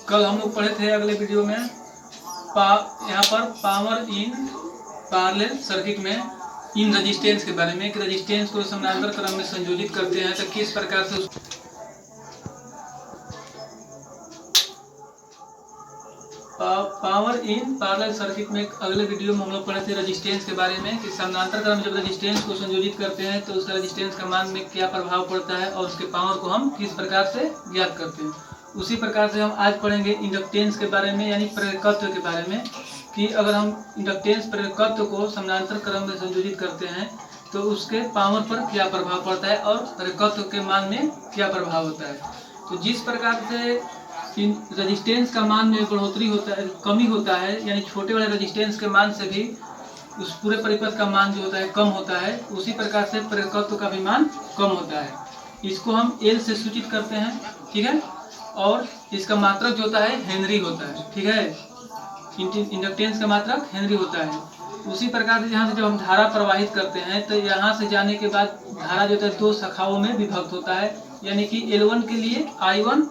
कल हम लोग पढ़े थे अगले वीडियो में यहाँ पर पावर इन पैरेलल सर्किट में इन रेजिस्टेंस के बारे में कि रेजिस्टेंस को समानांतर क्रम में संयोजित करते हैं तो किस प्रकार से पावर इन पैरेलल सर्किट में अगले वीडियो में हम लोग पढ़े थे रेजिस्टेंस के बारे में कि समानांतर क्रम में जब रेजिस्टेंस को संयोजित करते हैं तो उसका रेजिस्टेंस का मान में क्या प्रभाव पड़ता है और उसके पावर को हम किस प्रकार से ज्ञात करते हैं। उसी प्रकार से हम आज पढ़ेंगे इंडक्टेंस के बारे में यानी प्रेरकत्व के बारे में कि अगर हम इंडक्टेंस प्रेरकत्व को समानांतर क्रम में संयोजित करते हैं तो उसके पावर पर क्या प्रभाव पड़ता है और प्रेरकत्व के मान में क्या प्रभाव होता है। तो जिस प्रकार से इन रेजिस्टेंस का मान में बढ़ोतरी होता है, कमी होता है, यानी छोटे वाले रेजिस्टेंस के मान से भी उस पूरे परिपथ का मान जो होता है कम होता है, उसी प्रकार से प्रेरकत्व का भी मान कम होता है। इसको हम एल से सूचित करते हैं, ठीक है, और इसका मात्रक जो होता है हेनरी होता है, ठीक है। इंडक्टेंस का मात्रक हेनरी होता है। उसी प्रकार से यहाँ से जब हम धारा प्रवाहित करते हैं तो यहाँ से जाने के बाद धारा जो होता है दो शाखाओं में विभक्त होता है, यानी कि L1 के लिए I1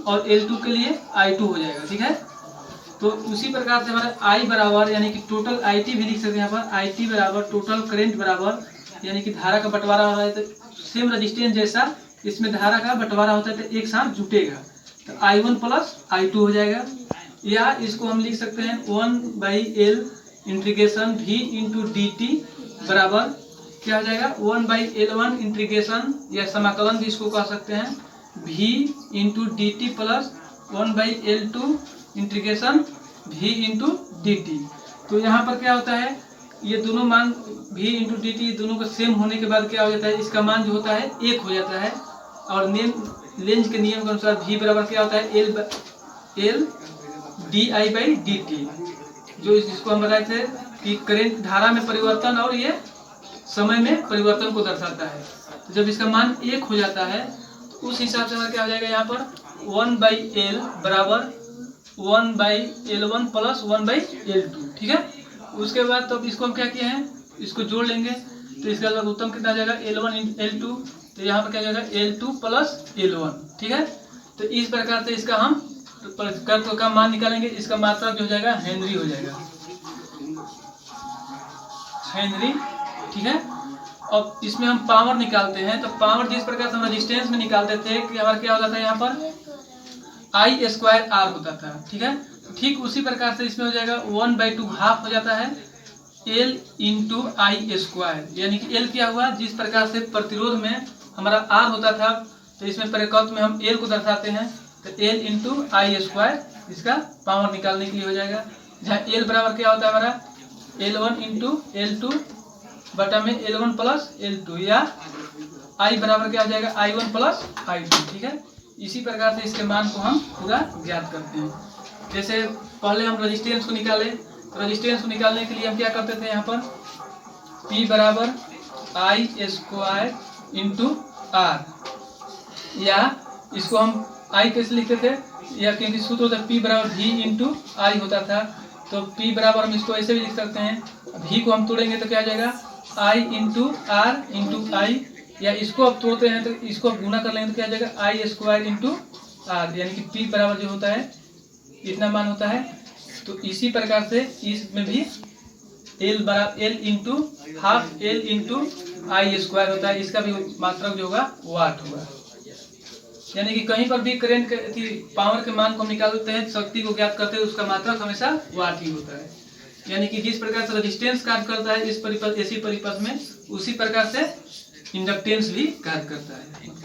और L2 के लिए I2 हो जाएगा, ठीक है। तो उसी प्रकार से हमारा I बराबर यानी कि टोटल IT भी लिख सकते हैं यहाँ पर, IT बराबर टोटल करंट बराबर यानी कि धारा का बंटवारा हो रहा है तो सेम रेजिस्टेंस जैसा इसमें धारा का बंटवारा होता है तो एक साथ जुटेगा तो I1 प्लस I2 हो जाएगा। या इसको हम लिख सकते हैं 1/L integration V into dt बराबर क्या हो जाएगा 1/L1 इंटीग्रेशन या समाकलन भी इसको कह सकते हैं V into dt plus 1/L2 integration V into dt। तो यहाँ पर क्या होता है ये दोनों मान V इंटू dt दोनों का सेम होने के बाद क्या हो जाता है इसका मान जो होता है एक हो जाता है और लेंज के नियम के अनुसार V बराबर क्या होता है L di/dt, जो इसको हम बताए थे कि करंट धारा में परिवर्तन और ये समय में परिवर्तन को दर्शाता है। तो जब इसका मान एक हो जाता है तो उस हिसाब से हमारा क्या हो जाएगा यहाँ पर 1/L बराबर 1/L1 प्लस 1/L2, ठीक है। उसके बाद तो इसको हम क्या किए हैं इसको जोड़ लेंगे तो इसका लघुत्तम कितना आ जाएगा L1 L2, तो यहाँ पर क्या हो जाएगा L2 प्लस L1, ठीक है। तो इस प्रकार से इसका हम प्रेरकत्व का मान निकालेंगे, इसका मात्रक जो हो जाएगा हेनरी हो जाएगा, हेनरी, ठीक है। अब इसमें हम पावर निकालते हैं तो पावर जिस प्रकार से हम रेजिस्टेंस में निकालते थे कि हमारा क्या होता था यहाँ पर I² R होता था, ठीक है। ठीक उसी प्रकार से इसमें हो जाएगा 1/2 हाफ हो जाता है L इंटू I², यानी कि L क्या हुआ जिस प्रकार से प्रतिरोध में हमारा R होता था तो इसमें प्रेरकत्व में हम L को दर्शाते हैं तो L इंटू I² इसका पावर निकालने के लिए हो जाएगा, जहाँ L बराबर क्या होता है हमारा L1 इंटू L2 बटा में L1 प्लस L2 या I बराबर क्या हो जाएगा I1 प्लस I2, ठीक है। इसी प्रकार से इसके मान को हम पूरा ज्ञात करते हैं। जैसे पहले हम रेजिस्टेंस को निकाले तो रेजिस्टेंस को निकालने के लिए हम क्या करते थे यहाँ पर P बराबर I² इंटू R, या इसको हम I कैसे लिखते थे या क्योंकि सूत्र होता है P बराबर V इंटू I होता था तो P बराबर हम इसको ऐसे भी लिख सकते हैं, V को हम तोड़ेंगे तो क्या आ जाएगा I into R into I, या इसको अब तोड़ते हैं तो इसको अब गुना कर लेंगे तो क्या आ जाएगा I² इंटू R, यानी कि P बराबर जो होता है इतना मान होता है। तो इसी प्रकार से इसमें भी L बराबर L into half L into I² होता है, इसका भी मात्रक जो होगा वाट होगा। यानी कि कहीं पर भी करंट के पावर के मान को हम निकालते हैं शक्ति को ज्ञात करते हैं उसका मात्रक हमेशा वाट ही होता है। यानी कि जिस प्रकार से रेजिस्टेंस कार्य करता है इस परिपथ ऐसी परिपथ में उसी प्रकार से इंडक्टेंस भी कार्य करता है।